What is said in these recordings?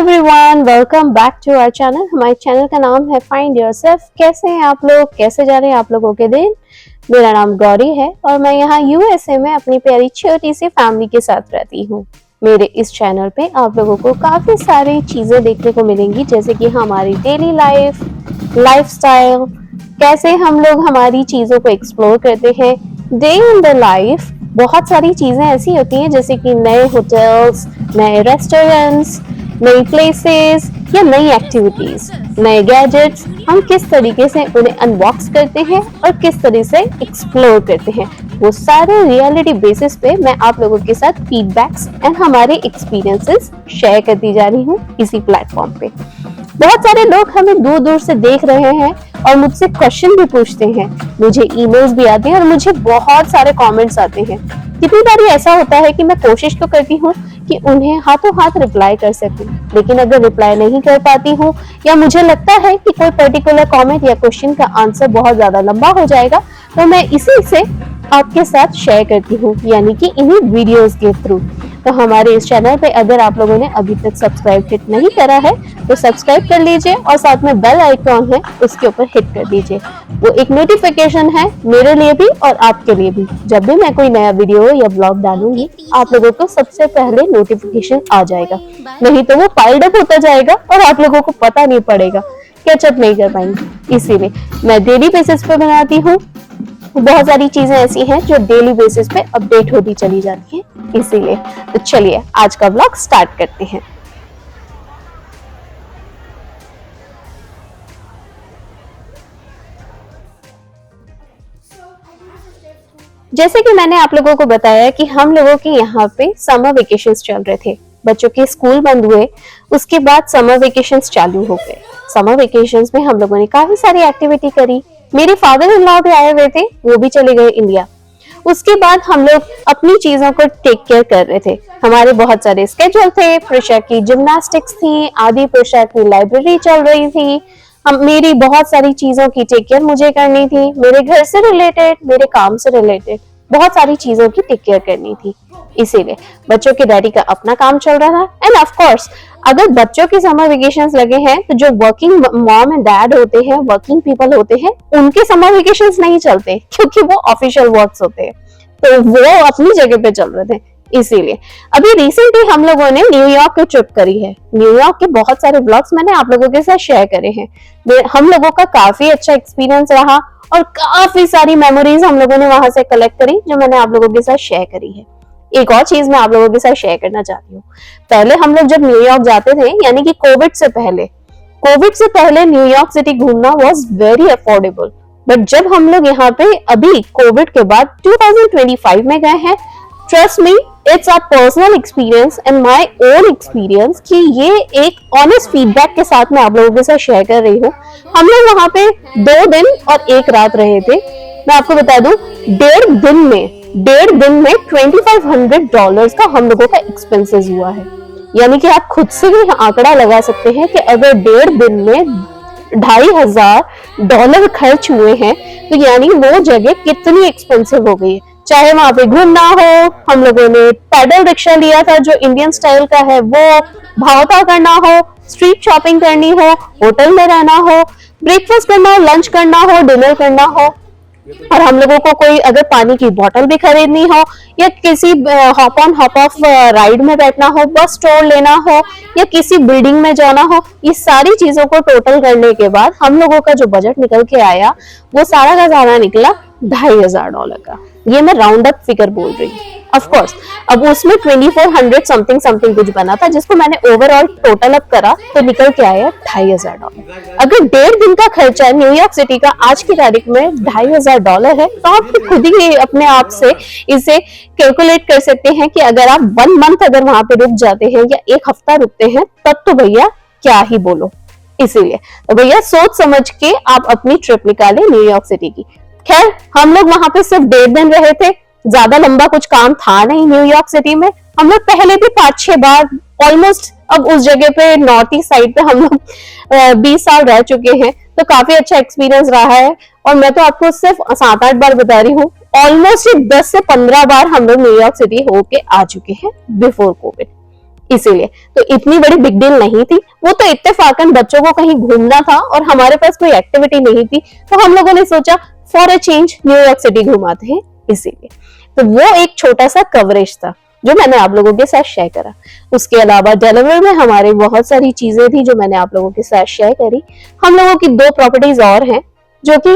Everyone, welcome back to our channel. हमारे channel का नाम है फाइंड योरसेल्फ। कैसे हैं आप लोग? कैसे जा रहे हैं आप लोगों के दिन? मेरा नाम गौरी है और मैं यहाँ यूएसए में अपनी प्यारी छोटी सी फैमिली के साथ रहती हूँ। मेरे इस चैनल पे आप लोगों को काफी सारी चीजें देखने को मिलेंगी, जैसे कि हमारी डेली लाइफ, लाइफस्टाइल, कैसे हम लोग हमारी चीजों को एक्सप्लोर करते हैं, डे इन द लाइफ। बहुत सारी चीजें ऐसी होती हैं जैसे कि नए होटल्स, नए रेस्टोरेंट्स, नई प्लेसेस या नई एक्टिविटीज, नए गैजेट्स, हम किस तरीके से उन्हें अनबॉक्स करते हैं और किस तरह से एक्सप्लोर करते हैं, वो सारे रियलिटी बेसिस पे मैं आप लोगों के साथ फीडबैक्स एंड हमारे एक्सपीरियंसेस शेयर करती जा रही हूँ इसी प्लेटफॉर्म पे। बहुत सारे लोग हमें दूर दूर से देख रहे हैं और मुझसे क्वेश्चन भी पूछते हैं, मुझे ईमेल्स भी आते हैं और मुझे बहुत सारे कमेंट्स आते हैं। कितनी बार ऐसा होता है कि मैं कोशिश तो करती हूँ कि उन्हें हाथों हाथ रिप्लाई कर सकूं, लेकिन अगर रिप्लाई नहीं कर पाती हूँ या मुझे लगता है कि कोई पर्टिकुलर कमेंट या क्वेश्चन का आंसर बहुत ज्यादा लंबा हो जाएगा, तो मैं इसी से आपके साथ शेयर करती हूँ, यानी कि इन्हीं वीडियोस के थ्रू। तो हमारे इस चैनल पे अगर आप लोगों ने अभी तक सब्सक्राइब हिट नहीं करा है तो सब्सक्राइब कर लीजिए और साथ में बेल आइकॉन है उसके ऊपर हिट कर दीजिए। वो एक नोटिफिकेशन है मेरे लिए भी और आपके लिए भी। जब भी मैं कोई नया वीडियो या ब्लॉग डालूंगी आप लोगों को सबसे पहले नोटिफिकेशन आ जाएगा, नहीं तो वो पाइल्ड अप होता जाएगा और आप लोगों को पता नहीं पड़ेगा, कैचअप नहीं कर पाएंगे। इसीलिए मैं डेली बेसिस पे बनाती हूँ। बहुत सारी चीजें ऐसी हैं जो डेली बेसिस पे अपडेट होती चली जाती हैं, इसीलिए। तो चलिए आज का व्लॉग स्टार्ट करते हैं। जैसे कि मैंने आप लोगों को बताया कि हम लोगों के यहाँ पे समर वेकेशंस चल रहे थे, बच्चों के स्कूल बंद हुए, उसके बाद समर वेकेशंस चालू हो गए। समर वेकेशंस में हम लोगों ने काफी सारी एक्टिविटी करी। मेरे फादर इन लॉ भी आए हुए थे, वो भी चले गए इंडिया। उसके बाद हम लोग अपनी चीजों को टेक केयर कर रहे थे। हमारे बहुत सारे स्केड्यूल थे, प्रिशा की जिम्नास्टिक्स थी, आदि प्रिशा की लाइब्रेरी चल रही थी। मेरी बहुत सारी चीजों की टेक केयर मुझे करनी थी, मेरे घर से रिलेटेड, मेरे काम से रिलेटेड बहुत सारी चीजों की टेक केयर करनी थी। इसीलिए बच्चों के डैडी का अपना काम चल रहा था। एंड ऑफ कोर्स अगर बच्चों की समर वेकेशंस लगे हैं तो जो वर्किंग मॉम एंड डैड होते हैं, वर्किंग पीपल होते हैं, उनके समर वेकेशंस नहीं चलते क्योंकि वो ऑफिशियल वर्क्स होते हैं, तो वो अपनी जगह पे चल रहे थे। इसीलिए अभी रिसेंटली हम लोगों ने न्यूयॉर्क की ट्रिप करी है। न्यूयॉर्क के बहुत सारे ब्लॉग्स मैंने आप लोगों के साथ शेयर करे हैं। हम लोगों का काफी अच्छा एक्सपीरियंस रहा और काफी सारी मेमोरीज हम लोगों ने वहां से कलेक्ट करी जो मैंने आप लोगों के साथ शेयर करी है। एक और चीज मैं आप लोगों के साथ शेयर करना चाहती हूँ। पहले हम लोग जब न्यूयॉर्क जाते थे, यानी कि कोविड से पहले न्यूयॉर्क सिटी घूमना वाज वेरी अफोर्डेबल। बट जब हम लोग यहाँ पे अभी कोविड के बाद 2025 में गए हैं, trust me, it's a personal experience and my own experience कि ये एक ऑनेस्ट फीडबैक के साथ मैं आप लोगों के साथ शेयर कर रही हूँ। हम लोग वहां पे 2 दिन और 1 रात रहे थे। मैं आपको बता दूं, डेढ़ दिन में $2500 का हम लोगों का एक्सपेंसेस हुआ है। यानी कि आप खुद से भी आंकड़ा लगा सकते हैं कि अगर 1.5 दिन में $2500 खर्च हुए हैं तो यानी वो जगह कितनी एक्सपेंसिव हो गई है। चाहे वहां पे घूमना हो, हम लोगों ने पैडल रिक्शा लिया था जो इंडियन स्टाइल का है, वो भावता करना हो, स्ट्रीट शॉपिंग करनी हो, होटल में रहना हो, ब्रेकफास्ट करना हो, लंच करना हो, डिनर करना हो, और हम लोगों को कोई अगर पानी की बोतल भी खरीदनी हो या किसी hop on hop off ride में बैठना हो, बस टूर लेना हो या किसी बिल्डिंग में जाना हो, ये सारी चीजों को टोटल करने के बाद हम लोगों का जो बजट निकल के आया वो सारा का सारा निकला $2500 का। ये मैं राउंड अप फिगर बोल रही हूँ। ऑफ कोर्स अब उसमें 2400 समथिंग कुछ बना था, जिसको मैंने ओवरऑल टोटल अप करा तो निकल के आया $2500। अगर 1.5 दिन का खर्चा न्यूयॉर्क सिटी का आज की तारीख में $2500 है, तो आप खुद ही अपने आप से इसे कैलकुलेट कर सकते हैं कि अगर आप 1 मंथ अगर वहां पे रुक जाते हैं या 1 हफ्ता रुकते हैं तब तो भैया क्या ही बोलो। इसीलिए तो भैया सोच समझ के आप अपनी ट्रिप निकाले न्यूयॉर्क सिटी की। खैर हम लोग वहां पे सिर्फ 1.5 दिन रहे थे, ज्यादा लंबा कुछ काम था नहीं न्यूयॉर्क सिटी में। हम लोग पहले भी 5-6 बार ऑलमोस्ट अब उस जगह पे नॉर्थ ईस्ट साइड पे हम लोग 20 साल रह चुके हैं, तो काफी अच्छा एक्सपीरियंस रहा है। और मैं तो आपको सिर्फ 7-8 बार बता रही हूँ, ऑलमोस्ट 10 से 15 बार हम लोग न्यूयॉर्क सिटी होके आ चुके हैं बिफोर कोविड। इसीलिए तो इतनी बड़ी बिग डील नहीं थी। वो तो इत्तेफाकन बच्चों को कहीं घूमना था और हमारे पास कोई एक्टिविटी नहीं थी, तो हम लोगों ने सोचा for a change New York city घुमाते हैं, इसीलिए। तो वो एक छोटा सा कवरेज था जो मैंने आप लोगों के साथ शेयर करा। उसके अलावा डेलावेयर में हमारे बहुत सारी चीजें थी जो मैंने आप लोगों के साथ शेयर करी। हम लोगों की 2 प्रॉपर्टीज और हैं जो कि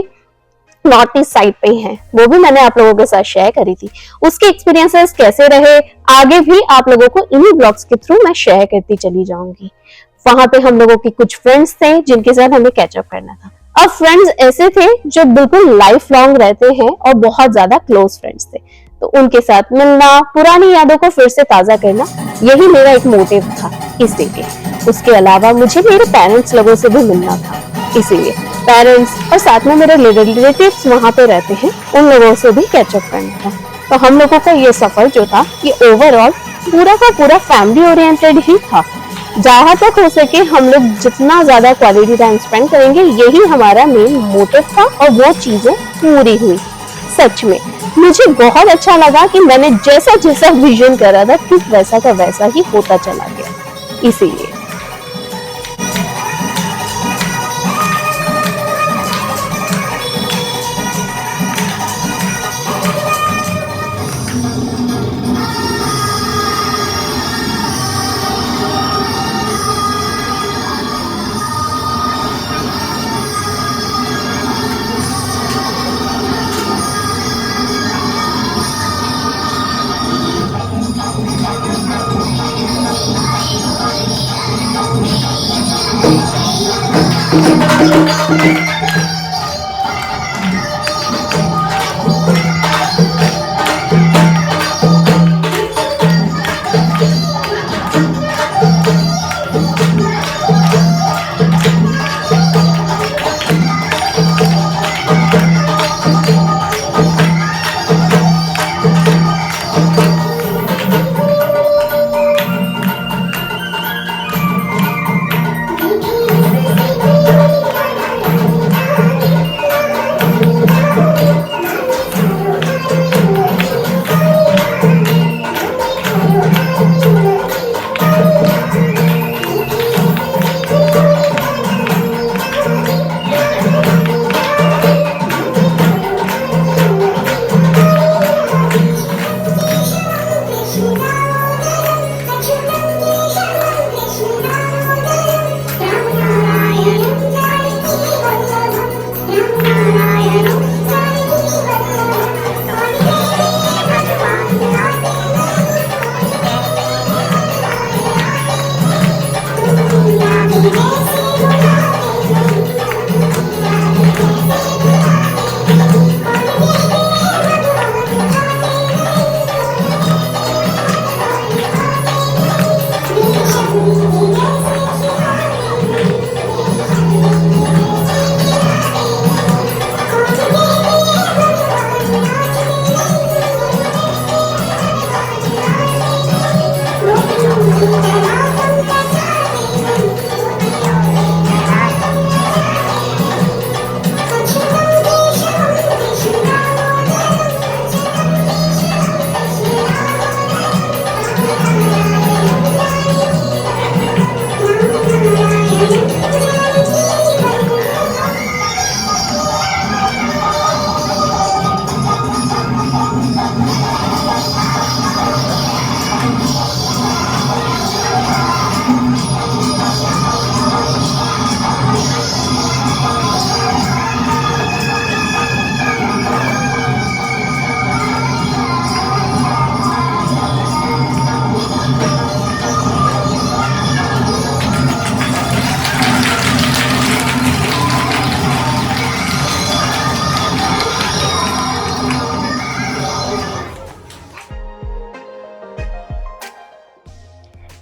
नॉर्थ ईस्ट साइड पे हैं, वो भी मैंने आप लोगों के साथ शेयर करी थी। उसके एक्सपीरियंसेस कैसे रहे आगे भी आप लोगों को इन्हीं ब्लॉग्स के थ्रू मैं शेयर करती चली जाऊंगी। वहां पे हम लोगों के कुछ फ्रेंड्स थे जिनके साथ हमें कैचअप करना था। अब फ्रेंड्स ऐसे थे जो बिल्कुल लाइफ लॉन्ग रहते हैं और बहुत ज्यादा क्लोज फ्रेंड्स थे, तो उनके साथ मिलना, पुरानी यादों को फिर से ताजा करना, यही मेरा एक मोटिव था, इसीलिए। उसके अलावा मुझे मेरे पेरेंट्स लोगों से भी मिलना था, इसीलिए पेरेंट्स और साथ में मेरे रिलेटिव्स वहां पे रहते हैं, उन लोगों से भी कैचअप करना था। तो हम लोगों का ये सफर जो था ये ओवरऑल पूरा का पूरा फैमिली ओरिएंटेड ही था। जहां तक हो सके हम लोग जितना ज्यादा क्वालिटी टाइम स्पेंड करेंगे, यही हमारा मेन मोटिव था और वो चीजें पूरी हुई। सच में मुझे बहुत अच्छा लगा कि मैंने जैसा जैसा विजन करा था ठीक वैसा का वैसा ही होता चला गया, इसीलिए।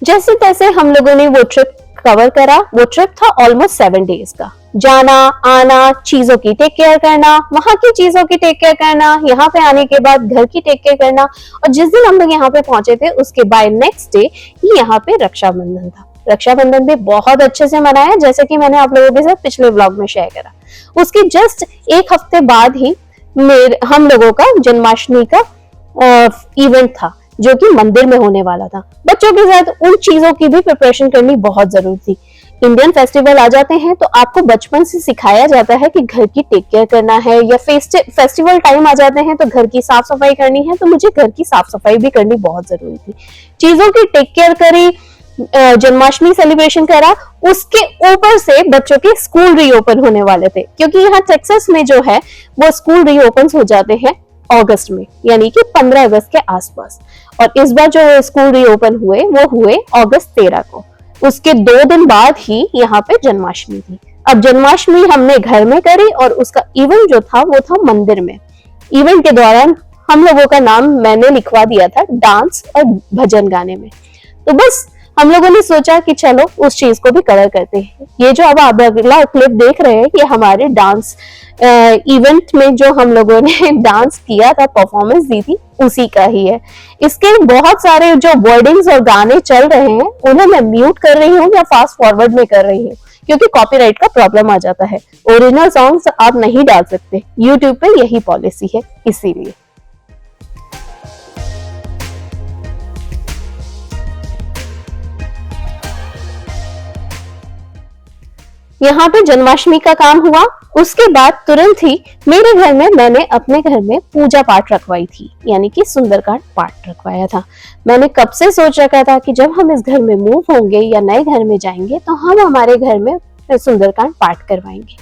जैसे तैसे हम लोगों ने वो ट्रिप कवर करा। वो ट्रिप था ऑलमोस्ट 7 डेज का। जाना आना, चीजों की टेक केयर करना, वहां की चीजों की टेक केयर करना, यहाँ पे आने के बाद घर की टेक केयर करना, और जिस दिन हम लोग यहाँ पे पहुंचे थे उसके बाय नेक्स्ट डे ही यहाँ पे रक्षाबंधन था। रक्षाबंधन भी बहुत अच्छे से मनाया, जैसे कि मैंने आप लोगों के साथ पिछले व्लॉग में शेयर करा। उसके जस्ट 1 हफ्ते बाद ही हम लोगों का जन्माष्टमी का इवेंट था, जो कि मंदिर में होने वाला था। बच्चों के साथ उन चीजों की भी प्रिपरेशन करनी बहुत जरूरी थी। इंडियन फेस्टिवल आ जाते हैं तो आपको बचपन से सिखाया जाता है कि घर की टेक केयर करना है, या फेस्टिवल टाइम आ जाते हैं तो घर की साफ सफाई करनी है, तो मुझे घर की साफ सफाई भी करनी बहुत जरूरी थी। चीजों की टेक केयर करी, जन्माष्टमी सेलिब्रेशन करा, उसके ऊपर से बच्चों के स्कूल रीओपन होने वाले थे, क्योंकि यहाँ टेक्सास में जो है वो स्कूल रीओपन हो जाते हैं अगस्त में, यानी कि 15 अगस्त के आसपास। और इस बार जो स्कूल रीओपन हुए वो हुए अगस्त 13 को। उसके 2 दिन बाद ही यहाँ पे जन्माष्टमी थी। अब जन्माष्टमी हमने घर में करी और उसका इवेंट जो था वो था मंदिर में। इवेंट के दौरान हम लोगों का नाम मैंने लिखवा दिया था डांस और भजन गाने में। तो बस हम लोगों ने सोचा कि चलो उस चीज को भी कवर करते हैं। ये जो अब आप अगला क्लिप देख रहे हैं ये हमारे डांस इवेंट में जो हम लोगों ने डांस किया था, परफॉर्मेंस दी थी, उसी का ही है। इसके बहुत सारे जो वर्डिंग्स और गाने चल रहे हैं उन्हें मैं म्यूट कर रही हूँ या फास्ट फॉरवर्ड में कर रही हूँ, क्योंकि कॉपीराइट का प्रॉब्लम आ जाता है। ओरिजिनल सॉन्ग्स आप नहीं डाल सकते, यूट्यूब पे यही पॉलिसी है, इसीलिए। यहाँ पे जन्माष्टमी का काम हुआ। उसके बाद तुरंत ही मेरे घर में मैंने अपने घर में पूजा पाठ रखवाई थी, यानी कि सुंदरकांड पाठ रखवाया था। मैंने कब से सोच रखा था कि जब हम इस घर में मूव होंगे या नए घर में जाएंगे तो हम हमारे घर में सुंदरकांड पाठ करवाएंगे।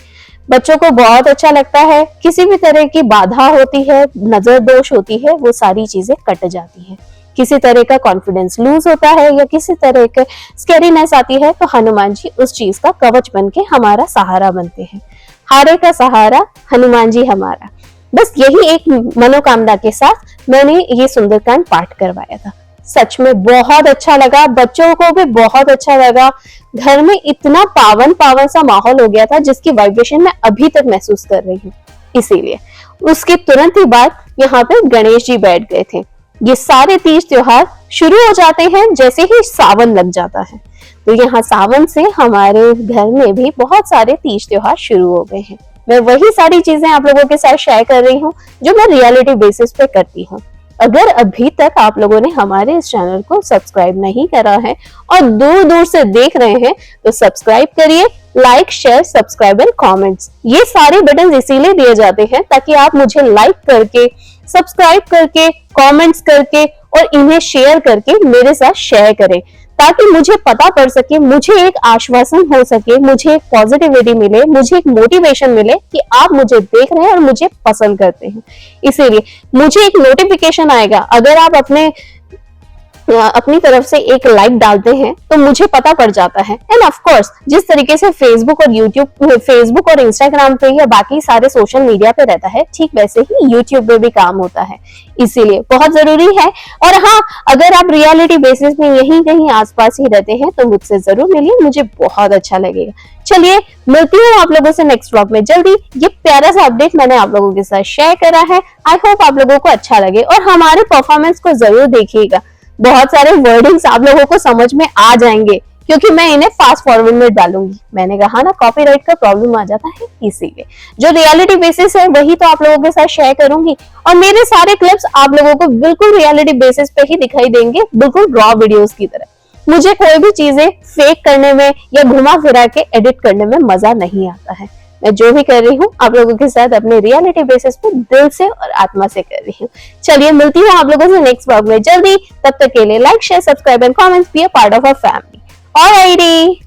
बच्चों को बहुत अच्छा लगता है, किसी भी तरह की बाधा होती है, नजर दोष होती है, वो सारी चीजें कट जाती है। किसी तरह का कॉन्फिडेंस लूज होता है या किसी तरह के स्कैरीनेस आती है तो हनुमान जी उस चीज का कवच बन के हमारा सहारा बनते हैं। हारे का सहारा हनुमान जी हमारा। बस यही एक मनोकामना के साथ मैंने ये सुंदरकांड पाठ करवाया था। सच में बहुत अच्छा लगा, बच्चों को भी बहुत अच्छा लगा। घर में इतना पावन पावन सा माहौल हो गया था जिसकी वाइब्रेशन मैं अभी तक महसूस कर रही हूँ। इसीलिए उसके तुरंत ही बाद यहाँ पे गणेश जी बैठ गए थे। ये सारे तीज त्योहार शुरू हो जाते हैं जैसे ही सावन लग जाता है, तो यहाँ सावन से हमारे घर में भी बहुत सारे तीज त्योहार शुरू हो गए हैं। मैं वही सारी चीजें आप लोगों के साथ शेयर कर रही हूँ जो मैं रियलिटी बेसिस पे करती हूँ। अगर अभी तक आप लोगों ने हमारे इस चैनल को सब्सक्राइब नहीं करा है और दूर दूर से देख रहे हैं तो सब्सक्राइब करिए। Like, share, subscribe and comments, ये सारे बटन इसीलिए दिए जाते हैं ताकि आप मुझे लाइक करके, सब्सक्राइब करके, कमेंट्स करके और इन्हें शेयर करके मेरे साथ शेयर करें, ताकि मुझे पता पड़ सके, मुझे एक आश्वासन हो सके, मुझे एक पॉजिटिविटी मिले, मुझे एक मोटिवेशन मिले कि आप मुझे देख रहे हैं और मुझे पसंद करते हैं। इसीलिए मुझे एक नोटिफिकेशन आएगा अगर आप अपनी तरफ से एक लाइक डालते हैं तो मुझे पता पड़ जाता है। एंड ऑफ कोर्स जिस तरीके से फेसबुक और इंस्टाग्राम पे या बाकी सारे सोशल मीडिया पे रहता है, ठीक वैसे ही यूट्यूब पे भी काम होता है, इसीलिए बहुत जरूरी है। और हाँ, अगर आप रियलिटी बेसिस में यहीं कहीं आसपास ही रहते हैं तो मुझसे जरूर मिलिए, मुझे बहुत अच्छा लगेगा। चलिए मिलती हूँ आप लोगों से नेक्स्ट व्लॉग में जल्दी। ये प्यारा सा अपडेट मैंने आप लोगों के साथ शेयर करा है। आई होप आप लोगों को अच्छा लगे और हमारे परफॉर्मेंस को जरूर देखिएगा। बहुत सारे वर्डिंग्स आप लोगों को समझ में आ जाएंगे क्योंकि मैं इन्हें फास्ट फॉरवर्ड में डालूंगी। मैंने कहा ना कॉपीराइट का प्रॉब्लम आ जाता है, इसीलिए जो रियलिटी बेसिस है वही तो आप लोगों के साथ शेयर करूंगी। और मेरे सारे क्लिप्स आप लोगों को बिल्कुल रियलिटी बेसिस पे ही दिखाई देंगे, बिल्कुल रॉ वीडियोस की तरह। मुझे कोई भी चीजें फेक करने में या घुमा फिरा के एडिट करने में मजा नहीं आता है। मैं जो भी कर रही हूँ आप लोगों के साथ अपने रियलिटी बेसिस पे दिल से और आत्मा से कर रही हूँ। चलिए मिलती हूँ आप लोगों से नेक्स्ट व्लॉग में जल्दी। तब तक के लिए like, share, subscribe and comments, be a part of our family. Alrighty.